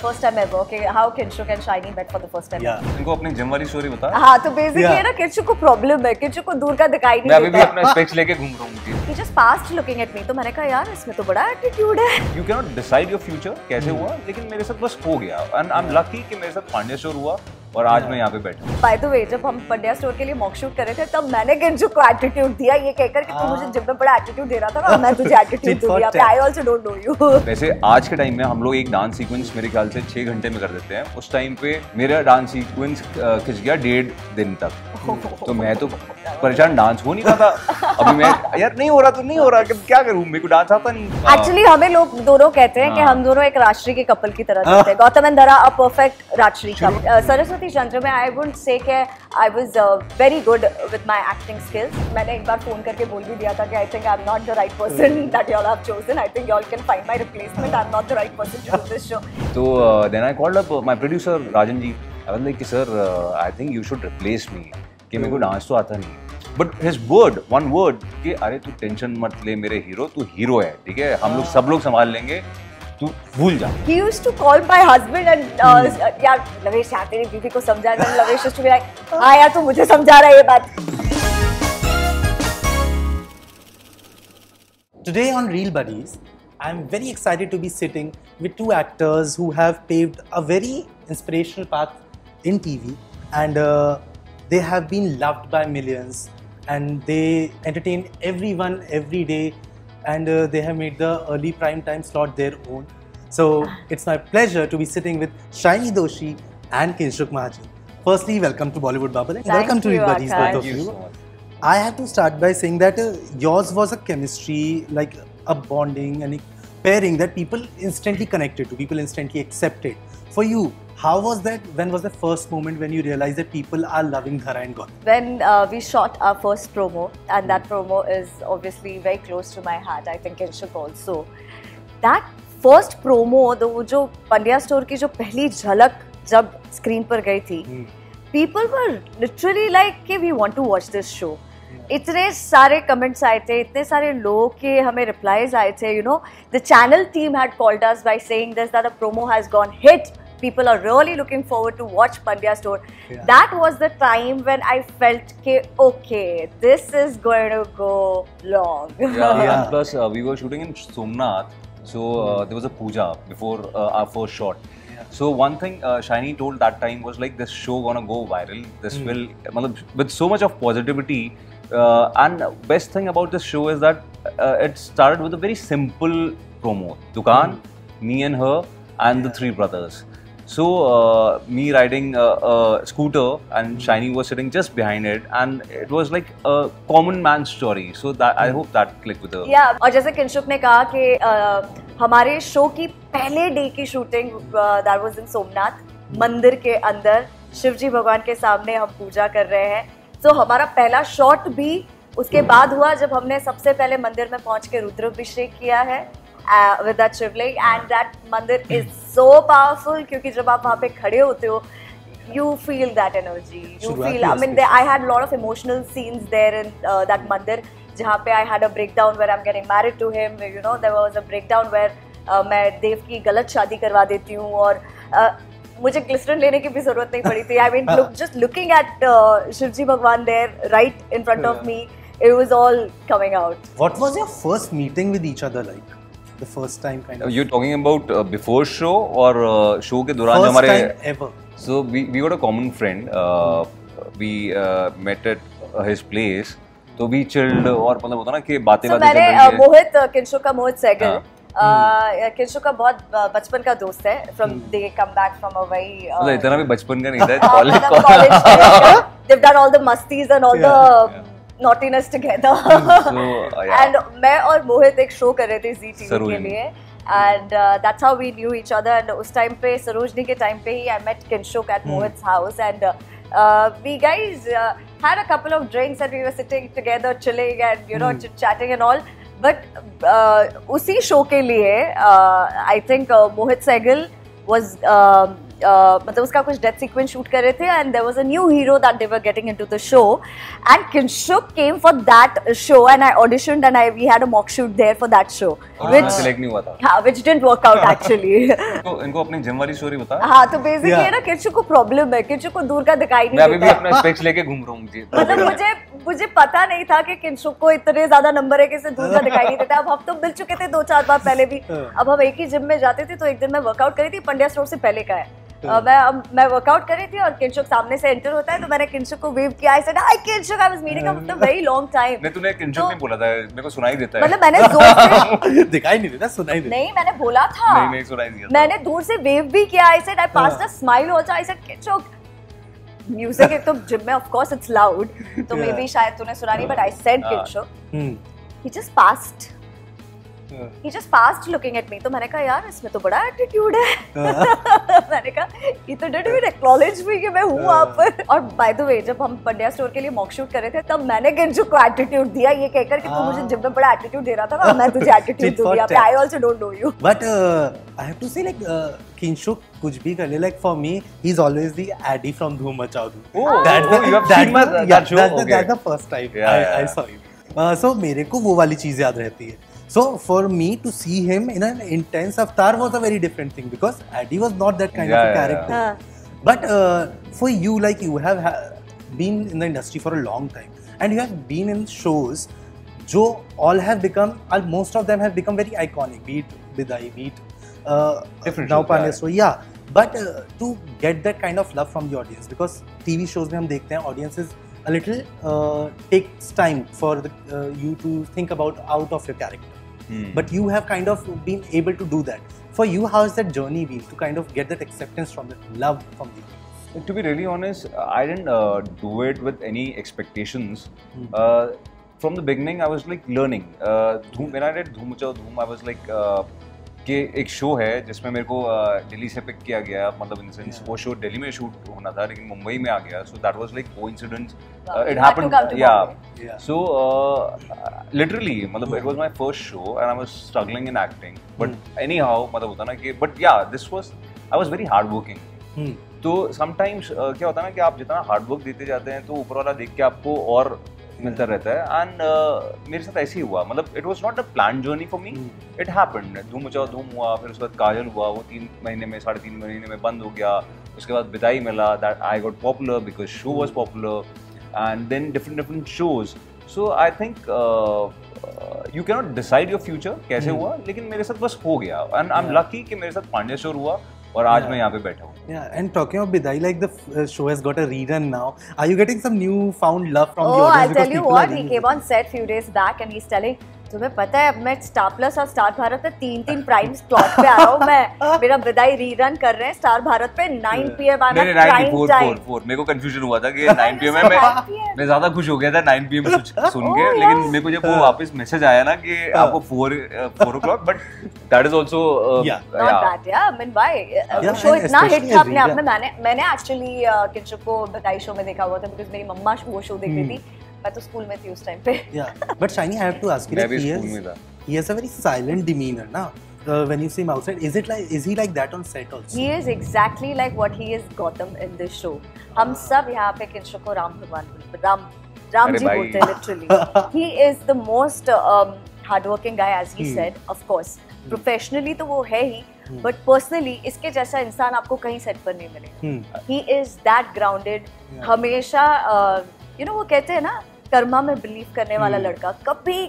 First time ever कि how Kinshuk and Shiny met for the first time. इनको अपनी gym वाली स्टोरी बता। हाँ, तो बेसिकली ना किंशुक को प्रॉब्लम है, किंशुक को दूर का दिखाई नहीं देता। मैं अभी भी अपना स्पेक्स लेके घूम रहा हूँ। He just passed looking at me, तो मैंने कहा यार इसमें तो बड़ा एटीट्यूड है। You cannot decide your future कैसे हुआ, लेकिन मेरे साथ बस हो गया and I'm lucky कि मेरे साथ पांड्या स्टोर हुआ और आज मैं यहाँ पे बैठा हूँ। बाय द वे, जब हम पंड्या स्टोर के लिए मॉक शूट कर रहे थे तब मैंने किंशुक को एटीट्यूड दिया ये कहकर कि तू मुझे जिम में बड़ा एटीट्यूड दे रहा था ना, मैं तुझे एटीट्यूड दूंगी। I also don't know you। वैसे आज के टाइम में हम लोग एक डांस सीक्वेंस मेरे ख्याल से 6 घंटे में कर देते हैं। उस टाइम पे मेरा डांस सीक्वेंस खिंच गया 1.5 दिन तक, तो मैं तो परेशान, डांस हो नहीं रहा था। अभी मैं यार नहीं हो रहा तो नहीं हो रहा, क्या करूँ, मेरे को डांस आता नहीं। एक्चुअली हमें लोग दोनों कहते हैं कि हम दोनों एक राजश्री के कपल की तरह दिखते हैं। Gautam and Dhara a perfect Rajshri couple. Saraswati Chandra में आई वुड से कि I was very good with my acting skills. मैंने एक बार फोन करके बोल भी दिया था कि I think I am not the right person that you all have chosen. I think you all can find my replacement. I am not the right person to do this show. तो then I called up my producer Rajan ji. I was like कि sir I think you should replace me, कि मेरे को dance तो आता नहीं। But his word, one word कि अरे तू टेंशन मत ले मेरे हीरो, तू हीरो है, ठीक है, हम लोग सब लोग संभाल लेंगे, तू भूल जा। He used to call my husband and यार लवेश यार तेरी बीवी को समझा ना। लवेश used to be like हाँ यार तू मुझे समझा रहा है ये बात। Today on Real Buddies, I'm very excited to be sitting with two actors who have paved a very inspirational path in TV, and they have been loved by millions, and they entertain everyone every day, and they have made the early prime time slot their own. So it's my pleasure to be sitting with Shaini Doshi and Kinshuk Mahajan. Firstly, welcome to Bollywood Bubble, and welcome to Real Buddies, both of you. I have to start by saying that yours was a chemistry, like a bonding and a pairing that people instantly connected to, people instantly accepted. For you, how was that? When was the first moment when you realized that people are loving Dhara and Gautam? When we shot our first promo, and that promo is obviously very close to my heart. I think Kinshuk also. That first promo, वो जो Pandya store की जो पहली झलक जब screen पर गई थी, people were literally like कि we want to watch this show. इतने सारे कमेंट्स आए थे, इतने सारे लोग के हमें रिप्लाईज आए थे, you know, the channel team had called us by saying this, that a promo has gone hit. People are really looking forward to watch Pandya Store. Yeah. That was the time when I felt कि okay, this is going to go long. Yeah. And plus we were shooting in Somnath, so there was a puja before our first shot. So one thing Shaini told that time was like, this show gonna go viral. This will, with so much of positivity. And best thing about this show is that it started with a very simple promo. Dukaan, me and her, and the three brothers. So me riding a scooter and Shaini was sitting just behind it, and it was like a common man's story. So that I hope that clicked with her. Yeah, और जैसे किंशुक ने कहा कि हमारे show की पहले day की shooting that was in Somnath, मंदिर के अंदर शिवजी भगवान के सामने हम पूजा कर रहे हैं। तो हमारा पहला शॉट भी उसके बाद हुआ जब हमने सबसे पहले मंदिर में पहुंच के रुद्राभिषेक किया है with that Shivling, and that मंदिर is so powerful क्योंकि जब आप वहाँ पे खड़े होते हो, you feel that energy, you feel, I mean I had a lot of emotional scenes there in that मंदिर, जहाँ पे I had a breakdown where I'm getting married to him, you know, there was a breakdown where मैं देव की गलत शादी करवा देती हूँ और मुझे ग्लिसरीन लेने की भी जरूरत नहीं पड़ी थी। I mean, just looking at Shivji भगवान there right in front of me, it was all coming out. What was your first meeting with each other like? The first time kind of. You're talking about before show or show के दौरान first हमारे. time ever. So we got a common friend. We met at his place. तो we chilled और मतलब होता ना कि बातें चल रही है. मोहित, किंशुक का मोहित सहगल, किंशुक का बहुत बचपन का दोस्त है. From they come back from a very. मतलब इतना भी बचपन का नहीं था. College. They've done all the musties and all the naughtiness together. And मैं और मोहित एक शो कर रहे थे Zee TV के लिए, and that's how we knew each other. And उस टाइम पे सरोजनी के टाइम पे ही I met Kinshuk at Mohit's house, and we guys had a couple of drinks and we were sitting together chilling and you know chatting and all. But उसी show के लिए I think Mohit Sehgal was मतलब उसका कुछ death sequence shoot कर रहे थे and there was a new hero that they were getting into the show and Kinshuk came for that show and I auditioned and we had a mock shoot there for that show which select नहीं हुआ था, हाँ which didn't work out actually. तो इनको अपनी gym वाली story बता। हाँ तो बेसिकली ना किंशुक को प्रॉब्लम है, किंशुक को दूर का दिखाई नहीं मैं अभी भी देता अपना स्पेक्स लेके घूम रहा हूँ मुझे मतलब मुझे पता नहीं था कि किंशुक को इतने ज्यादा नंबर है कि इसे दूर का दिखाई नहीं देता। अब हम तो मिल चुके थे 2-4 बार पहले भी, अब हम एक ही जिम में जाते थे। तो एक दिन मैं वर्कआउट करी थी, पंड्या स्टोर से पहले का है, मैं वर्कआउट कर रही थी और किंशुक सामने से एंटर होता है तो मैंने किंशुक को वेव किया। I said hi Kinshuk, I was meeting after a very long time. नहीं तूने किंशुक नहीं बोला था, मेरे को सुनाई देता है। मतलब मैंने जोर से दिखाई नहीं देता, सुनाई देता। नहीं मैंने बोला था, नहीं सुनाई दिया। मैंने दूर से वेव भी किया। I said I passed a smile also. I said Kinshuk, music एक तो जिम में ऑफ कोर्स इट्स लाउड तो मे बी शायद तूने सुना नहीं, but I said Kinshuk, he just passed. He just passed looking at me. तो मैंने कहा यार इसमें तो बड़ा एटीट्यूड है। मैंने कहा ये तो didn't even acknowledge me कि मैं हूँ वहाँ पर। और by the way जब हम पंड्या स्टोर के लिए मॉक शूट कर रहे थे तब मैंने किंशुक को एटीट्यूड दिया ये कहकर कि तू मुझे जिम में बड़ा एटीट्यूड दे रहा था ना, मैं तुझे एटीट्यूड दूंगी। I also don't know you. But I have to say like Kinshuk कुछ भी कर ले, like for me he's always the Addy from Dhoom Machao Dhoom. Oh, you have seen that show? That's the first time I saw him. So मेरे को वो वाली चीज याद रहती है। So for me to see him in an intense Avatar was a very different thing because Addy was not that kind of a character. But for you, like you have been in the industry for a long time and you have been in shows जो all have become, most of them have become very iconic, be it Bidai, be it different now shows, Pandya Show, yeah. But to get that kind of love from the audience, because TV shows में हम देखते हैं audiences a little takes time for you to think about out of your character. But you have kind of been able to do that. For you, how has that journey been to kind of get that acceptance from that love from the audience? To be really honest, I didn't do it with any expectations. From the beginning, I was like learning. When I did Dhoom Machao Dhoom, I was like कि एक show है जिसमें मेरे को दिल्ली से pick किया गया, मतलब इन सेंस वो शो दिल्ली में शूट होना था लेकिन मुंबई में आ गया, so that was like coincidence, it happened, या सो लिटरली मतलब it was my first show and I was struggling in acting, but any how मतलब होता ना कि बट या this was, I was very hard working. तो sometimes क्या होता है ना कि आप जितना हार्ड वर्क देते जाते हैं तो ऊपर वाला देख के आपको और मिलता रहता है। एंड मेरे साथ ऐसे ही हुआ, मतलब it was not a plan journey for me, it happened. धूम मचाओ धूम हुआ, फिर उसके बाद काजल हुआ, वो 3 महीने में 3.5 महीने में बंद हो गया। उसके बाद बिदाई मिला, that I got popular because show was popular, and then different shows. So I think you can not decide your future कैसे हुआ, लेकिन मेरे साथ बस हो गया एंड आई एम लकी कि मेरे साथ पांड्या शोर हुआ और आज मैं यहाँ पे बैठा हूँ। Yeah, and talking of Bidai, like the show has got a rerun now. Are you getting some newfound love from the audience? I'll tell you what, he came on set few days back and he's telling, तुम्हें पता है अब मैं star plus और star Bharat पे 3 prime slot पे आ रहा हूँ मैं, मेरा बिदाई रीरन कर रहे हैं स्टार भारत पे 9 PM I am prime time. मेरे को कंफ्यूजन हुआ था कि 9 PM है, मैं ज्यादा खुश हो गया था 9 PM सुन के, लेकिन मेरे को जब वो वापस मैसेज आया ना कि आपको 4 o'clock, but that is also not bad, या आई मीन व्हाई शो इतना हिट था अपने आप में। मैंने एक्चुअली किंशुक को बिदाई शो में देखा हुआ था बिकॉज़ मेरी मम्मा वो शो देख रही थी, मैं तो स्कूल में थी उस टाइम पे। Yeah, but Shiny, I have to ask you, like, he has a very silent demeanor, na? When you see him outside, is he like that on set also? He is exactly like what he is Gautam in this show. हम सब यहाँ पे किंशुक को राम भगवान राम जी बोलते हैं literally. He is the most hardworking guy, as he said, of course. Professionally तो वो है ही, but personally इसके जैसा इंसान आपको कहीं सेट पर नहीं मिलेगा. He is that grounded. हमेशा you know वो कहते हैं ना कर्मा में बिलीव करने वाला लड़का कभी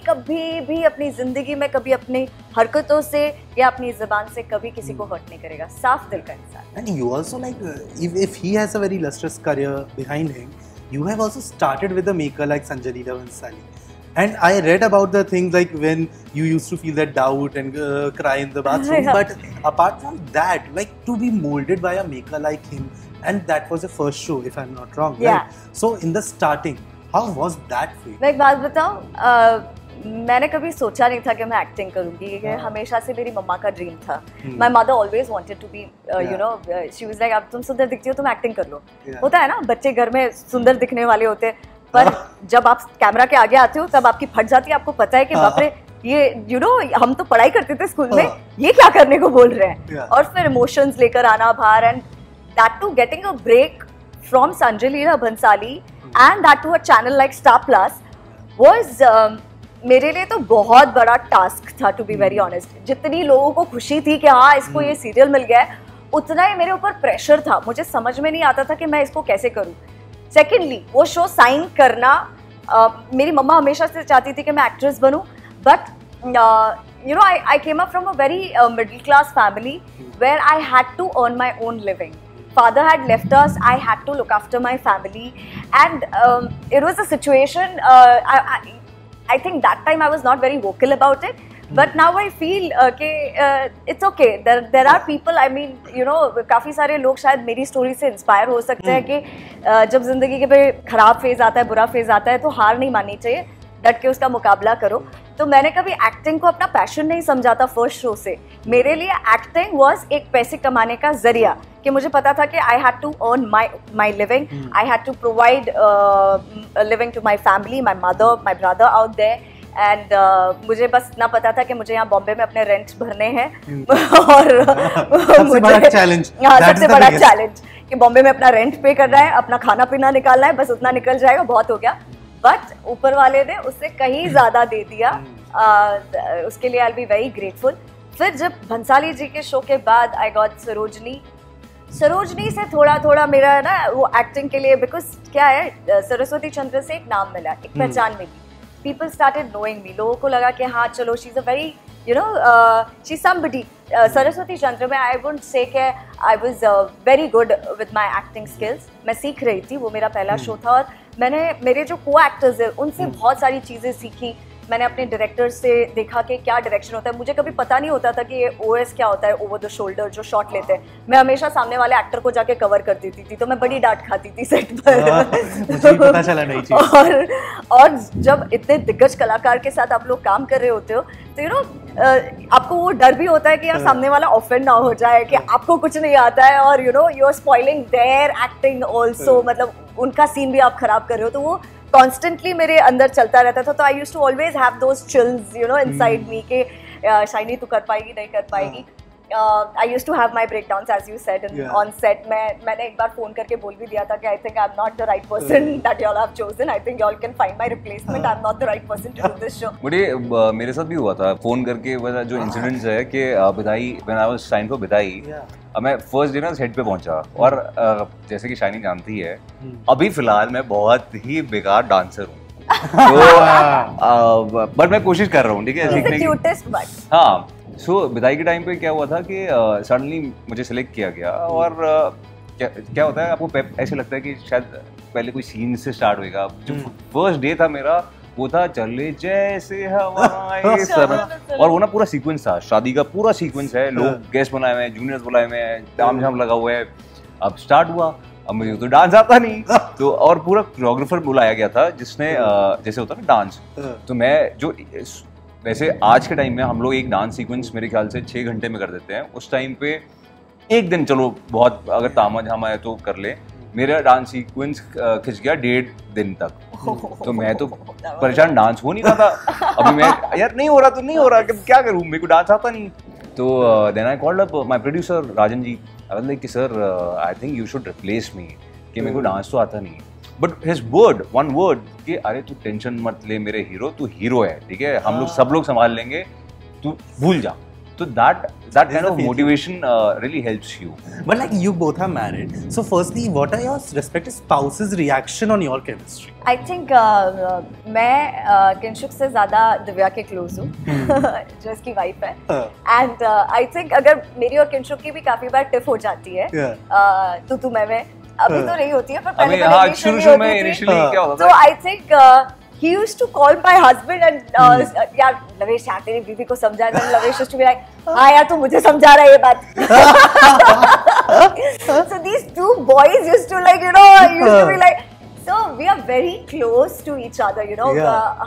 भी अपनी जिंदगी में कभी अपनी हरकतों से या अपनी जुबान से कभी किसी को हर्ट नहीं करेगा, साफ दिल का इंसान। And you also like if he has a very lustrous career behind him, you have also started with a maker like Sanjay Leela Bhansali. And I read about the things like when you used to feel that doubt and cry in the bathroom. But apart from that, like to be molded by a maker like him, and that was the first show, if I'm not wrong. Yeah. Right? So in the starting, how was that for you? मैं एक बात बताऊं, मैंने कभी सोचा नहीं था कि मैं एक्टिंग करूंगी, ये हमेशा से मेरी मम्मा का ड्रीम था। My mother always wanted to be, you know, she was like, अब तुम सुंदर दिखती हो तुम एक्टिंग कर लो। होता है ना, बच्चे घर में सुंदर दिखने वाले होते हैं, पर जब आप कैमरा के आगे आते हो तब आपकी फट जाती है, आपको पता है कि बाप रे ये you know, हम तो पढ़ाई करते थे स्कूल में, ये क्या करने को बोल रहे हैं। और फिर इमोशंस लेकर आना बाहर, and that too getting a break from Sanjay Leela Bhansali and that to a channel like Star Plus was मेरे लिए तो बहुत बड़ा टास्क था, टू बी वेरी ऑनेस्ट। जितनी लोगों को खुशी थी कि हाँ इसको ये सीरियल मिल गया है, उतना ही मेरे ऊपर प्रेशर था। मुझे समझ में नहीं आता था कि मैं इसको कैसे करूँ। सेकेंडली वो शो साइन करना, मेरी मम्मा हमेशा से चाहती थी कि मैं एक्ट्रेस बनूँ, but you know, I came up from a very middle class family where I had to earn my own living. Father had left us, I had to look after my family, and it was a situation, I think that time I was not very vocal about it, but now I feel it's okay. There are people, I mean, you know, काफ़ी सारे लोग शायद मेरी story से inspire हो सकते हैं कि जब जिंदगी के पे खराब फेज आता है, बुरा फेज आता है, तो हार नहीं माननी चाहिए, डट के उसका मुकाबला करो। तो मैंने कभी एक्टिंग को अपना पैशन नहीं समझा था फर्स्ट शो से। मेरे लिए एक्टिंग वाज एक पैसे कमाने का जरिया, कि मुझे पता था कि I had to earn my living, I had to provide living to my family, my mother, my brother out there, and मुझे बस इतना पता था कि मुझे यहाँ बॉम्बे में अपने रेंट भरने हैं और सबसे बड़ा चैलेंज, हाँ सबसे बड़ा चैलेंज कि बॉम्बे में अपना रेंट पे करना है, अपना खाना पीना निकालना है, बस उतना निकल जाएगा, बहुत हो गया। बट ऊपर वाले ने उससे कहीं ज़्यादा दे दिया, उसके लिए I will be very grateful. फिर जब भंसाली जी के शो के बाद आई गॉट सरोजनी से थोड़ा थोड़ा मेरा ना वो एक्टिंग के लिए, बिकॉज क्या है, सरस्वती चंद्र से एक नाम मिला, एक पहचान मिली, पीपल स्टार्टेड नोइंग मी, लोगों को लगा कि हाँ चलो she is a very you know, she's somebody. Saraswati Chandra में I wouldn't say कि I was very good with my acting skills. मैं सीख रही थी, वो मेरा पहला शो था, और मैंने मेरे जो को एक्टर्स हैं उनसे बहुत सारी चीज़ें सीखी। मैंने अपने डायरेक्टर से देखा कि क्या डायरेक्शन होता है। मुझे कभी पता नहीं होता था कि ये OS क्या होता है, ओवर द शोल्डर जो शॉट लेते हैं। मैं हमेशा सामने वाले एक्टर को जाके कवर कर देती थी, तो मैं बड़ी डांट खाती थी सेट पर। मुझे भी पता चला नहीं चीज़। और जब इतने दिग्गज कलाकार के साथ आप लोग काम कर रहे होते हो, तो यू नो आपको वो डर भी होता है कि यार सामने वाला ऑफेंड ना हो जाए कि आपको कुछ नहीं आता है, और you know you are spoiling their acting also, मतलब उनका सीन भी आप खराब कर रहे हो। तो वो कॉन्स्टेंटली मेरे अंदर चलता रहता था। तो I used to always have those chills, you know, inside me के शाइनी तू कर पाएगी नहीं कर पाएगी। I used to have my breakdowns, as you said, on set. मैंने एक बार फोन करके बोल भी दिया था कि I think I'm not the right person that y'all have chosen. I think y'all can find my replacement. I'm not the right person to do this show. मेरे साथ भी हुआ था फोन करके। जो इंसिडेंट्स है कि बिदाई, when I was signed for बिदाई, मैं फर्स्ट डे ना सेट पे पहुंचा, और जैसे कि शाइनी जानती है, अभी फिलहाल मैं बहुत ही बेकार डांसर हूँ, तो बट मैं कोशिश कर रहा हूँ, ठीक है, सीखने की। हाँ, सो विदाई के टाइम पे क्या हुआ था कि सडनली मुझे सिलेक्ट किया गया, और क्या होता है, आपको ऐसे लगता है कि शायद पहले कोई सीन से स्टार्ट होएगा। जो फर्स्ट डे था मेरा, वो था चले जैसे हवाएं सर, और वो ना पूरा सीक्वेंस था, शादी का पूरा सीक्वेंस है, लोग गेस्ट बनाए हुए हैं, जूनियर्स बुलाए हुए हैं, ताम झाम लगा हुआ है। अब स्टार्ट हुआ, अब मुझे तो डांस आता नहीं, तो और पूरा कोरियोग्राफर बुलाया गया था जिसने जैसे होता है ना डांस, तो मैं जो वैसे आज के टाइम में हम लोग एक डांस सीक्वेंस मेरे ख्याल से 6 घंटे में कर देते हैं, उस टाइम पे एक दिन चलो बहुत अगर तामा झामा है तो कर ले। मेरा डांस सीक्वेंस खिंच गया 1.5 दिन तक, तो मैं तो परेशान, डांस हो नहीं रहा था। अभी मैं यार नहीं हो रहा तो नहीं हो रहा, क्या करूँ, मेरे को डांस आता नहीं। तो then I called up my producer Rajan ji, I was like कि sir I think you should replace me, कि मेरे को डांस तो आता नहीं। But his word, one word, कि अरे तू टेंशन मत ले मेरे हीरो, तू हीरो है, ठीक है, हम लोग सब लोग संभाल लेंगे, तू भूल जा। So that kind of motivation really helps you. But like you both are married, so firstly, what are your respective spouses' reaction on your chemistry? I think मैं किंशुक से ज़्यादा दिव्या के क्लोज हूँ, जो इसकी वाइफ है, and I think अगर मेरी और किंशुक की भी काफ़ी बार टिफ हो जाती है, तू मैं अभी तो नहीं होती है, पर पहले शुरू में इनिशियली क्या होता था? So I think he used to call my husband and यार लवेश यार तेरी बीवी को समझा, and लवेश used to be like, हाँ यार तू मुझे समझा रहा है ये बात। So these two boys used to like, you know, used to be like, so we are very close to each other, you know.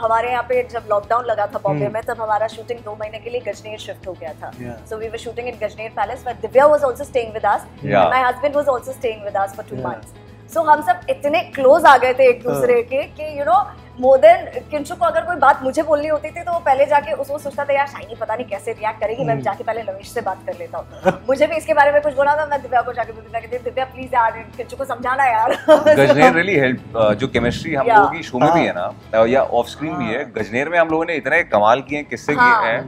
हमारे यहाँ पे जब लॉकडाउन लगा था बॉम्बे में, तब हमारा शूटिंग 2 महीने के लिए गजनेर शिफ्ट हो गया था। So we were shooting in Gajner Palace, but Divya was also staying with us, and my husband was also staying with us for 2 months. So हम सब इतने क्लोज आ गए थे एक दूसरे के कि यू नो मोर देन किंशु को अगर कोई बात मुझे बोलनी होती थी तो वो पहले जाके उसको सोचता था यार शाइनी पता नहीं कैसे रिएक्ट करेगी, मैं जाके पहले नवेश से बात कर लेता हूँ। मुझे भी इसके बारे में कुछ बोला था, मैं दिव्या को जाके दिव्या कहती दिव्या प्लीज यार किंशु को समझाना यार। गजनेर रियली हेल्प, जो केमिस्ट्री हम लोगों की शो में भी है ना या ऑफ स्क्रीन भी है, गजनेर में हम लोगों ने इतने कमाल किए हैं, किस्से किए हैं,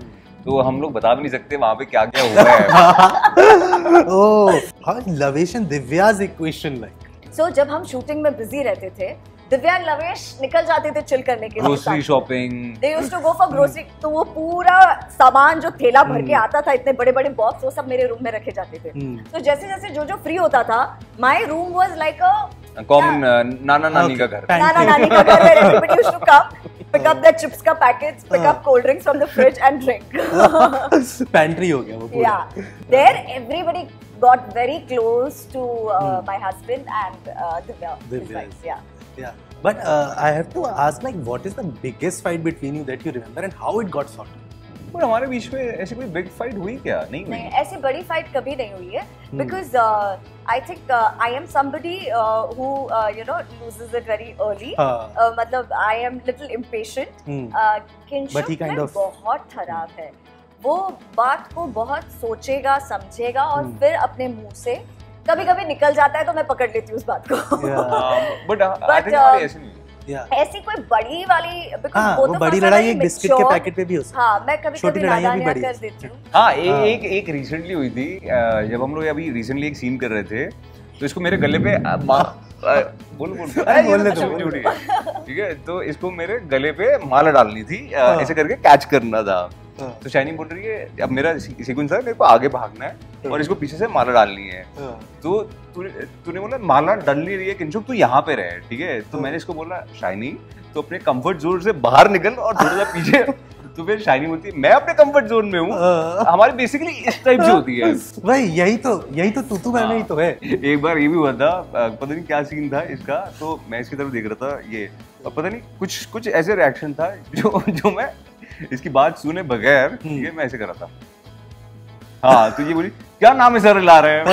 तो हम लोग बता भी नहीं सकते वहाँ पे क्या क्या हुआ है। Oh, how Lavesh and Divya's equation like? So जब हम शूटिंग में बिजी रहते थे, दिव्या और लवेश निकल जाते थे चिल करने के लिए, grocery shopping, they used to go for grocery, तो वो पूरा सामान जो थैला भर के आता था, इतने बड़े बड़े बॉक्स, वो सब मेरे रूम में रखे जाते थे। तो जैसे जैसे जो फ्री होता था, my room was like a common नाना नानी का घर, नाना नानी का घर, where everybody used to come, pick up the chips का packets, pick up cold drinks from the fridge and drink. Pantry हो गया वो पूरा। Yeah, there everybody got very close to my husband and Divya. His wife, yeah. Yeah, but I have to ask, like, what is the biggest fight between you that you remember and how it got sorted? पर हमारे बीच में ऐसी कोई big fight हुई क्या? नहीं हुई। नहीं, ऐसी बड़ी फाइट कभी नहीं हुई है, because I think I am somebody who you know loses it very early. मतलब I am little impatient. किंशु में बहुत खराब है, वो बात को बहुत सोचेगा समझेगा और फिर अपने मुंह से कभी कभी निकल जाता है, तो मैं पकड़ लेती हूँ उस बात को। बट आई थिंक हमारी ऐसी नहीं। ऐसी कोई बड़ी वाली, वो बड़ी लड़ाई एक बिस्किट के पैकेट पे भी हो सकती है। हाँ, मैं कभी कभी नादानियां कर देती हूँ। हाँ, एक रिसेंटली हुई थी, जब हम लोग अभी रिसेंटली एक सीन कर रहे थे, तो इसको मेरे गले पे बोल ठीक है, तो इसको मेरे गले पे माला डालनी थी, ऐसे करके कैच करना था। तो शाइनी बोल रही है अब मेरा सीक्वेंस है, मेरे को आगे भागना है और इसको पीछे से माला डालनी है। तो तूने बोला माला डल नहीं रही है किंशुक, तू यहाँ पे रहे, ठीक है। तो मैंने इसको बोला शाइनी तो अपने कंफर्ट जोन से बाहर निकल और थोड़ा सा पीछे। तो फिर शाइनी बोलती है मैं अपने कंफर्ट जोन में हूँ। हमारी बेसिकली इस टाइप से होती है भाई, यही तो तू मैं ही तो है। एक बार ये भी हुआ था, पता नहीं क्या सीन था इसका, तो मैं इसकी तरफ देख रहा था ये, और पता नहीं कुछ ऐसे रिएक्शन था जो मैं इसकी बात सुने बगैर, ठीक है, मैं ऐसे कर रहा था। हाँ, तो ये बोली क्या नाम है सर ला रहे हैं।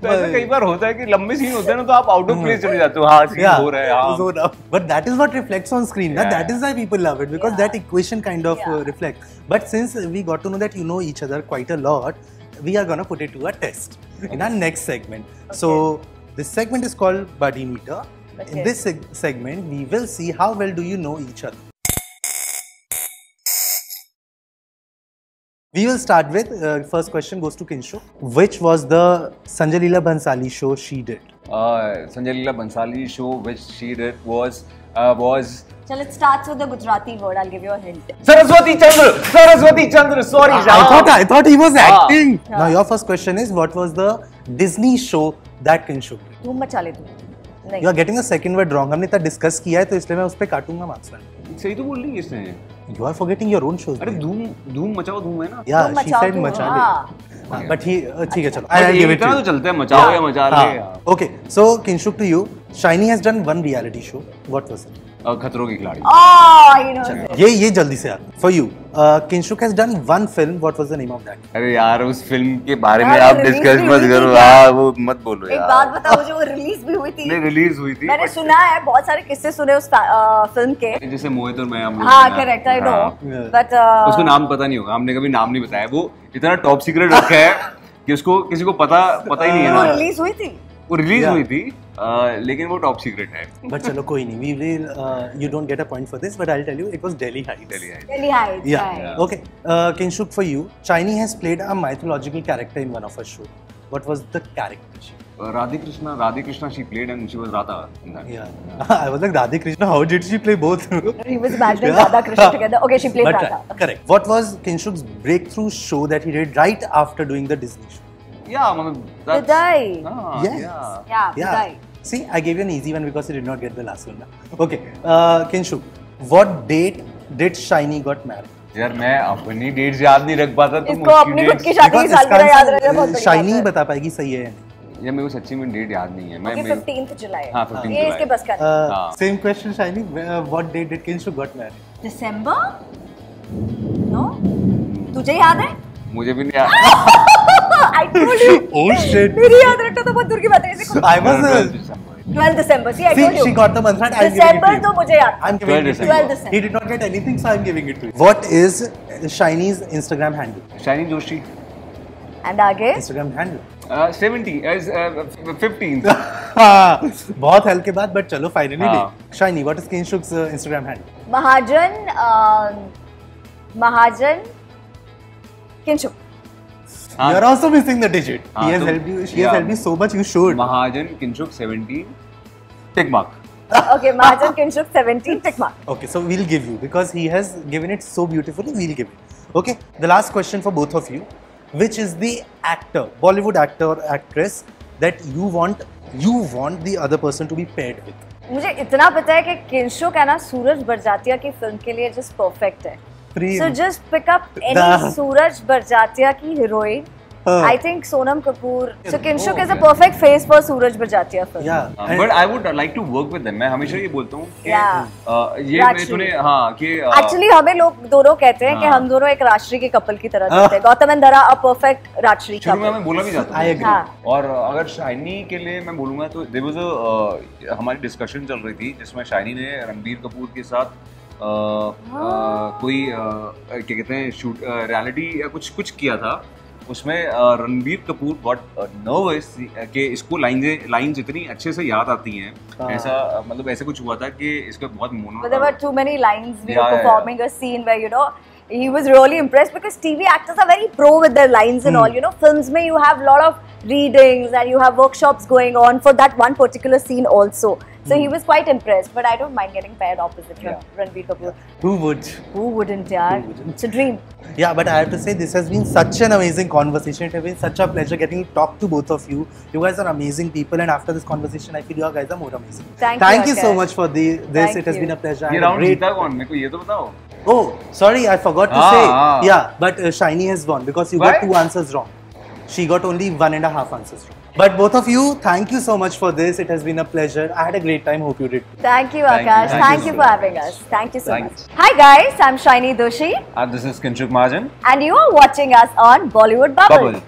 तो ऐसा कई बार होता है कि लंबे सीन होते हैं ना, तो आप आउट ऑफ प्लेस चले जाते हो। हाँ, सीन हो रहा है, हाँ। But that is what reflects on screen. That is why people love it, because that equation kind of reflects. But since we got to know that you know each other quite a lot, we are gonna put it to a test in our next segment. So this segment is called Buddy Meter. In this segment, we will see how well do you know each other. We will start with first question goes to Kinshu. Which was the Sanjay Leela Bhansali show she did? Sanjay Leela Bhansali show which she did was Chal, it starts with the Gujarati word. I'll give you a hint. Saraswati Chandra. Sorry, I thought he was acting. Now your first question is, what was the Disney show that Kinshu did? धूम मचा ले तू। नहीं। You are getting the second word wrong. हमने इतना discuss किया है, तो इसलिए मैं उस पे काटूंगा मार्क्स में। सही तो बोल रही है इसने। You are forgetting your own shows. अरे धूम मचाओ धूम है ना। Yeah, she said मचा ले। But he ठीक है चलो। I'll give it to you. तो चलते हैं, मचाओ या मचा ले। Okay, so Kinshuk to you. Shiny has done one reality show. What was it? खतरों की खिलाड़ी। ये जल्दी से यार। For you, Kinshuk has done one film. What was the name of that? अरे यार उस फिल्म के बारे में आप डिस्कस मत करो, हाँ वो मत बोलो यार। एक बात बताओ, जो रिलीज भी हुई थी। नहीं, रिलीज हुई थी। मैंने सुना है, बहुत सारे किस्से सुने उस फिल्म के। जैसे मोहित और मैं हम लोग। हाँ, करेक्ट, आई नो। बट उसको नाम पता नहीं होगा, हमने कभी नाम नहीं बताया। वो इतना टॉप सीक्रेट रखा है कि उसको किसी को पता ही नहीं है ना। रिलीज हुई थी। वो रिलीज हुई थी, लेकिन वो टॉप सीक्रेट है। But चलो कोई नहीं, we will you don't get a point for this, but I'll tell you it was Delhi Heights. Delhi Heights. Yeah. Okay. Kinshuk, for you, Shiny has played a mythological character in one of her show. What was the character? Radhe Krishna she played and she was Radha in that. Yeah. I was like Radhe Krishna. How did she play both? He was imagining Radha Krishna together. Okay, she played Radha. Correct. What was Kinshuk's breakthrough show that he did right after doing the Disney show? Yeah, that's... Vidai. Yes. Yeah, Vidai. See, I gave you an easy one because you did not get the last one. Okay, Kinshuk, what date did Shiny got married? यार मैं अपनी dates याद नहीं रख पाता, तुम इसको अपनी खुद की शादी की सालगिरह याद रखना बहुत बड़ी बात है। शाइनी ही बता पाएगी सही है या नहीं। या मेरे को सच्ची में डेट याद नहीं है। मैं 15th जुलाई। हाँ, 15th ये इसके बस का नहीं। Same question, Shiny. What date did Kinshuk got married? December? No? तुझे याद है? मुझे भी नहीं याद। I told you. Oh shit. मेरी याद रखना तो बहुत दूर की बात है। I was 12 December. See, I See, told you. she got the month right. I'm giving it December to तो you. मुझे याद था. I'm giving 12 it to you. 12 December. He did not get anything, so I'm giving it to you. What is Shiny's Instagram handle? Shiny Joshi. And आगे? Instagram handle. 70 as 15. बहुत हल्के बात, but चलो finally हाँ. ले. Shiny, what is Kinshuk's Instagram handle? Mahajan Kinshuk. हाँ. You are also missing the digit. हाँ, He has तो- helped you. She yeah. has helped you so much. You should. Mahajan Kinshuk 17. Tick mark. Okay, Mahajan Kinshuk 17 tick mark. Okay, so we'll give you because he has given it so beautifully. We'll give it. Okay. The last question for both of you: which is the actor, Bollywood actor or actress that you want the other person to be paired with? मुझे इतना पता है कि किंशुक है ना सूरज बरजातिया की film के लिए जस्ट परफेक्ट है. Prem. So just pick up any The- सूरज बरजातिया की heroine. हाँ. I think Sonam Kapoor. So Kinshuk is a okay. perfect face for Suraj Barjatya film. Yeah. And- But I would like to work with them. मैं हमेशा ये बोलता हूँ कि Yeah. ये मैं राजश्री. तूने हाँ कि Actually हमें लोग दोनों कहते हैं कि हाँ. हम दोनों एक राजश्री के कपल की तरह दिखते हैं. गौतम एंड दरा a perfect राजश्री शुरू में couple. हमें बोला भी जाता I है agree. हाँ. और अगर शाइनी के लिए मैं बोलूँगा तो देयर वाज अ हमारी डिस्कशन चल रही थी जिसमें शाइनी ने रणबीर कपूर के साथ कोई क्या कहते हैं शूट रियलिटी या कुछ किया था उसमें रणबीर कपूर गॉट नर्वस कि इसको लाइंस इतनी अच्छे से याद आती हैं हाँ. ऐसा मतलब ऐसे कुछ हुआ था कि इसका बहुत But there were too many lines we were Yeah, yeah, performing a scene where he was really impressed because TV actors are very pro with their lines and all. Films mein you have a lot of readings and you have workshops going on for that one particular scene also. So he was quite impressed. But I don't mind getting paired opposite Ranbir Kapoor. Who would? Who wouldn't, yaar? Who wouldn't? It's a dream. Yeah, but I have to say this has been such an amazing conversation. It has been such a pleasure getting to talk to both of you. You guys are amazing people, and after this conversation, I feel you guys are more amazing. Thank you, you so Akash. much for this. Thank It has you. been a pleasure. I ये had a round great- जीता कौन मेरे को ये तो बताओ Oh, sorry, I forgot to Ah, say. ah. Yeah, but Shiny has won because you Why? got 2 answers wrong. She got only 1.5 answers wrong. But both of you, thank you so much for this. It has been a pleasure. I had a great time. Hope you did. Thank you, Thank you. Akash. Thank Thank you you so for much. having us. Thank you so Thanks. much. Hi guys, I'm Shiny Doshi This is Kinshuk Mahajan and you are watching us on Bollywood Bubble. Bubble